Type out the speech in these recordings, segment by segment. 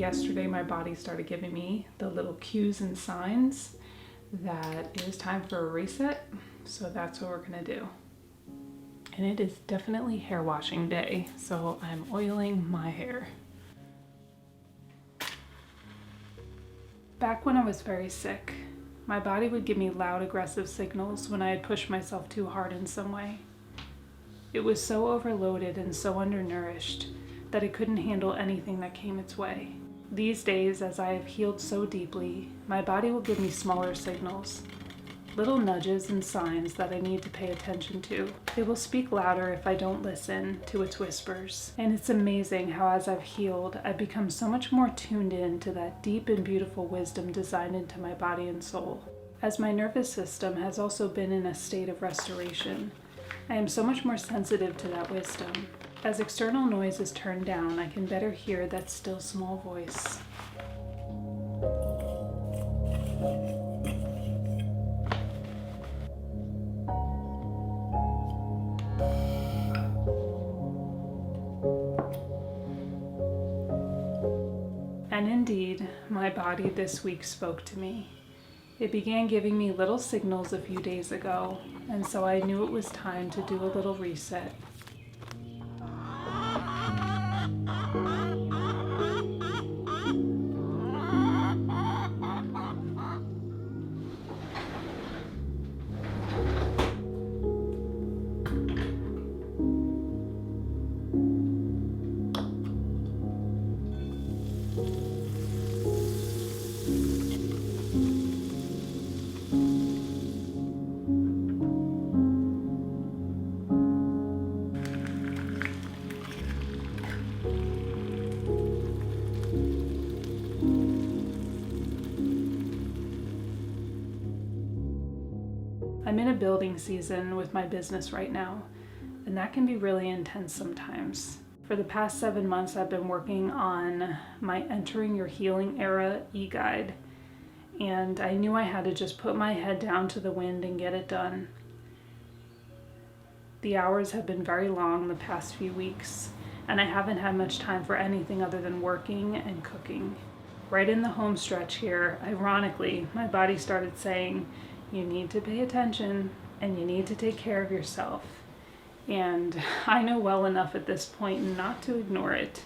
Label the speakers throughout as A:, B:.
A: yesterday my body started giving me the little cues and signs that it was time for a reset. So that's what we're gonna do. And it is definitely hair washing day, so I'm oiling my hair. Back when I was very sick, my body would give me loud, aggressive signals when I had pushed myself too hard in some way. It was so overloaded and so undernourished that it couldn't handle anything that came its way. These days, as I have healed so deeply, my body will give me smaller signals, little nudges and signs that I need to pay attention to. It will speak louder if I don't listen to its whispers. And it's amazing how as I've healed, I've become so much more tuned in to that deep and beautiful wisdom designed into my body and soul. As my nervous system has also been in a state of restoration, I am so much more sensitive to that wisdom. As external noise is turned down, I can better hear that still small voice. And indeed, my body this week spoke to me. It began giving me little signals a few days ago, and so I knew it was time to do a little reset. I'm in a building season with my business right now, and that can be really intense sometimes. For the past 7 months, I've been working on my Entering Your Healing Era e-guide, and I knew I had to just put my head down to the wind and get it done. The hours have been very long the past few weeks, and I haven't had much time for anything other than working and cooking. Right in the home stretch here, ironically, my body started saying, you need to pay attention and you need to take care of yourself. And I know well enough at this point not to ignore it.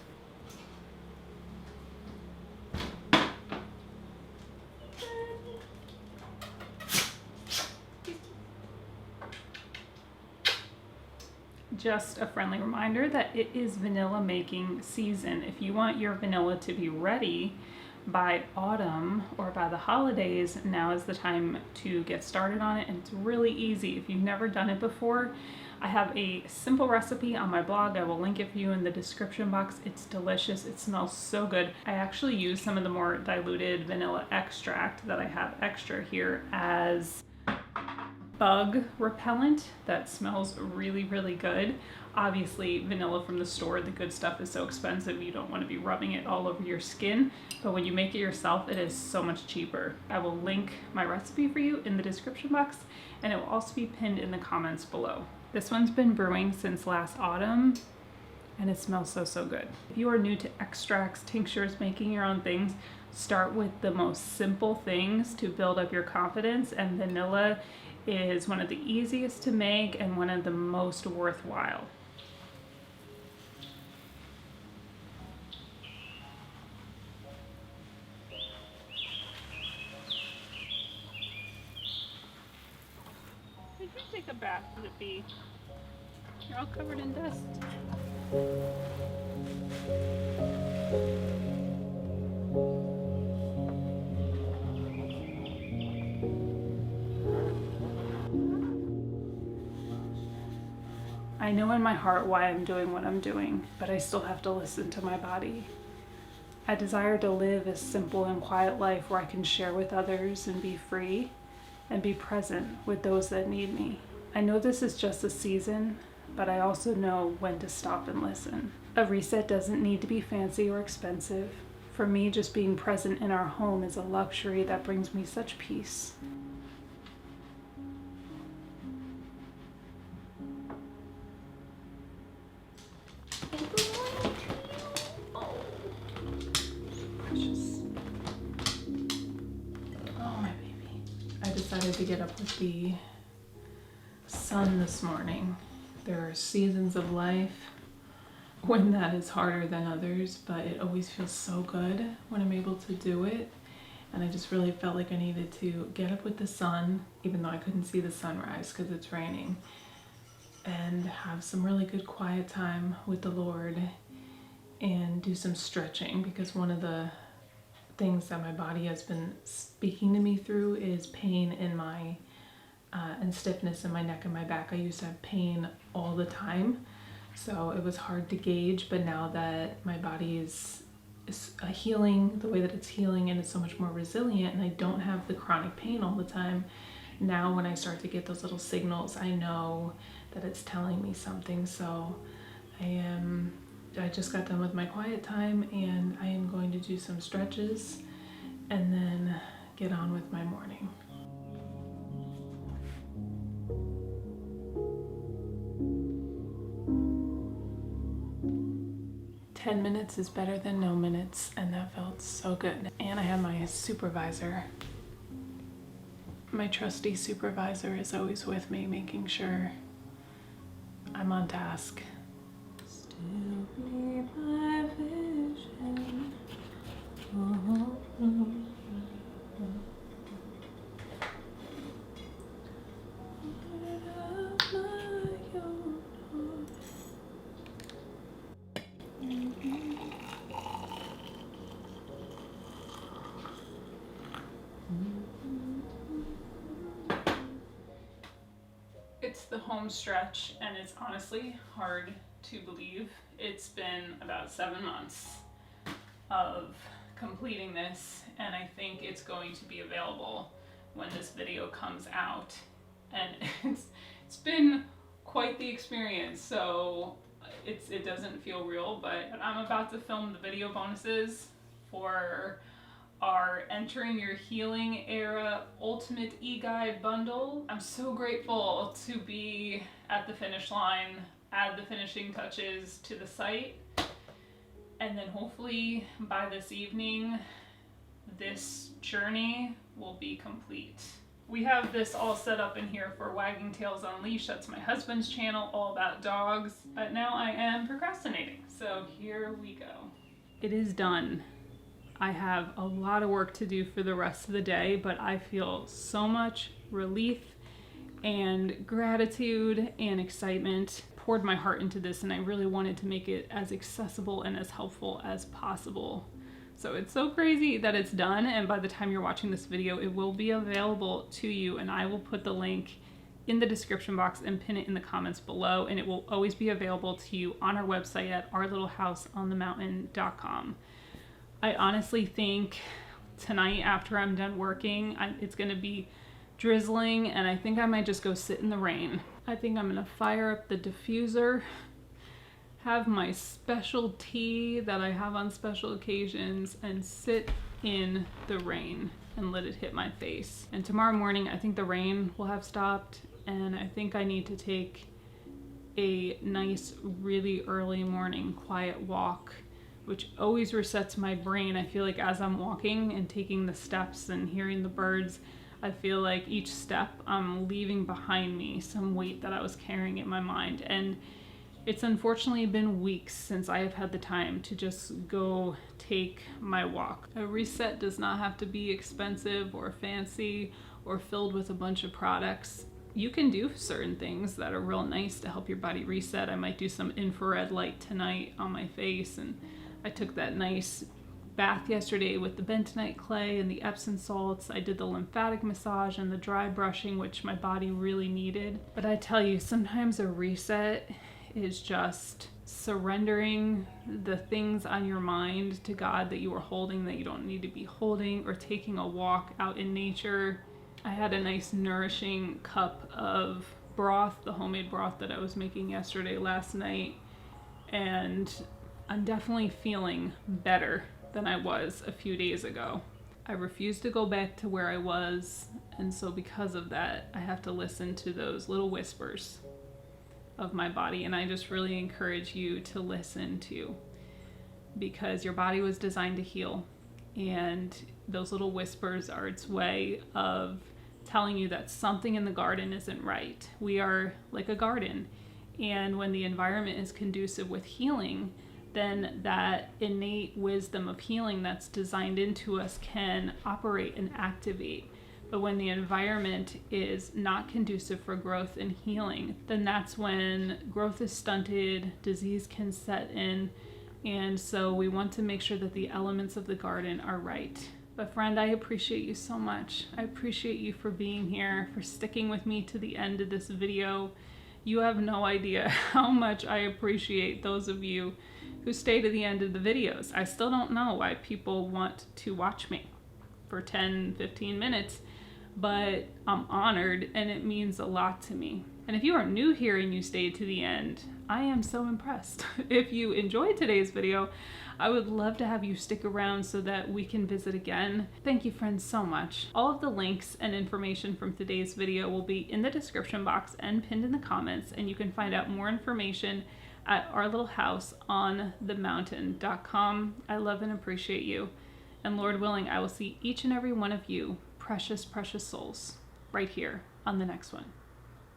A: Just a friendly reminder that it is vanilla making season. If you want your vanilla to be ready by autumn or by the holidays, now is the time to get started on it, and it's really easy. If you've never done it before, I have a simple recipe on my blog. I will link it for you in the description box. It's delicious. It smells so good. I actually use some of the more diluted vanilla extract that I have extra here as bug repellent that smells really, really good. Obviously, vanilla from the store, the good stuff, is so expensive you don't want to be rubbing it all over your skin, but when you make it yourself, it is so much cheaper. I will link my recipe for you in the description box, and it will also be pinned in the comments below. This one's been brewing since last autumn, and it smells so, so good. If you are new to extracts, tinctures, making your own things, start with the most simple things to build up your confidence, and vanilla is one of the easiest to make and one of the most worthwhile. Did you take a bath, Zippy? You're all covered in dust. I know in my heart why I'm doing what I'm doing, but I still have to listen to my body. I desire to live a simple and quiet life where I can share with others and be free and be present with those that need me. I know this is just a season, but I also know when to stop and listen. A reset doesn't need to be fancy or expensive. For me, just being present in our home is a luxury that brings me such peace. precious. Oh, my baby. I decided to get up with the sun this morning. There are seasons of life when that is harder than others, but it always feels so good when I'm able to do it. And I just really felt like I needed to get up with the sun, even though I couldn't see the sunrise because it's raining, and have some really good quiet time with the Lord and do some stretching, because one of the things that my body has been speaking to me through is pain in my and stiffness in my neck and my back. I used to have pain all the time, so it was hard to gauge, but now that my body is healing the way that it's healing and it's so much more resilient and I don't have the chronic pain all the time, now when I start to get those little signals, I know that it's telling me something. So I just got done with my quiet time and I am going to do some stretches and then get on with my morning. "10 minutes is better than no minutes," and that felt so good. And I had my supervisor, my trusty supervisor, is always with me, making sure I'm on task. Still be my vision. It's the home stretch, and it's honestly hard to believe. It's been about 7 months of completing this, and I think it's going to be available when this video comes out. And it's been quite the experience, so it doesn't feel real, but I'm about to film the video bonuses for our Entering Your Healing Era Ultimate E-Guide bundle. I'm so grateful to be at the finish line, add the finishing touches to the site, and then hopefully by this evening, this journey will be complete. We have this all set up in here for Wagging Tails Unleashed. That's my husband's channel, all about dogs. But now I am procrastinating, so here we go. It is done. I have a lot of work to do for the rest of the day, but I feel so much relief and gratitude and excitement. Poured my heart into this, and I really wanted to make it as accessible and as helpful as possible. So it's so crazy that it's done, and by the time you're watching this video, it will be available to you, and I will put the link in the description box and pin it in the comments below, and it will always be available to you on our website at ourlittlehouseonthemountain.com. I honestly think tonight after I'm done working, it's going to be drizzling, and I think I might just go sit in the rain. I think I'm going to fire up the diffuser, have my special tea that I have on special occasions, and sit in the rain and let it hit my face. And tomorrow morning, I think the rain will have stopped, and I think I need to take a nice, really early morning quiet walk, which always resets my brain. I feel like as I'm walking and taking the steps and hearing the birds, I feel like each step I'm leaving behind me some weight that I was carrying in my mind. And it's unfortunately been weeks since I have had the time to just go take my walk. A reset does not have to be expensive or fancy or filled with a bunch of products. You can do certain things that are real nice to help your body reset. I might do some infrared light tonight on my face, and I took that nice bath yesterday with the bentonite clay and the Epsom salts. I did the lymphatic massage and the dry brushing, which my body really needed. But I tell you, sometimes a reset is just surrendering the things on your mind to God that you are holding that you don't need to be holding, or taking a walk out in nature. I had a nice nourishing cup of broth, the homemade broth that I was making yesterday last night, and I'm definitely feeling better than I was a few days ago. I refuse to go back to where I was, and so because of that, I have to listen to those little whispers of my body, and I just really encourage you to listen to, because your body was designed to heal, And those little whispers are its way of telling you that something in the garden isn't right. We are like a garden. And when the environment is conducive with healing, then that innate wisdom of healing that's designed into us can operate and activate. But when the environment is not conducive for growth and healing, then that's when growth is stunted, disease can set in. And so we want to make sure that the elements of the garden are right. But friend, I appreciate you so much. I appreciate you for being here, for sticking with me to the end of this video. You have no idea how much I appreciate those of you who stay to the end of the videos. I still don't know why people want to watch me for 10, 15 minutes, but I'm honored and it means a lot to me. And if you are new here and you stayed to the end, I am so impressed. If you enjoyed today's video, I would love to have you stick around so that we can visit again. Thank you, friends, so much. All of the links and information from today's video will be in the description box and pinned in the comments, and you can find out more information at ourlittlehouseonthemountain.com. I love and appreciate you. And Lord willing, I will see each and every one of you, precious, precious souls, right here on the next one.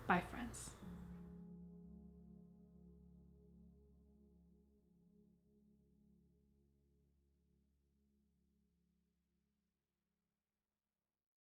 A: Bye, friends.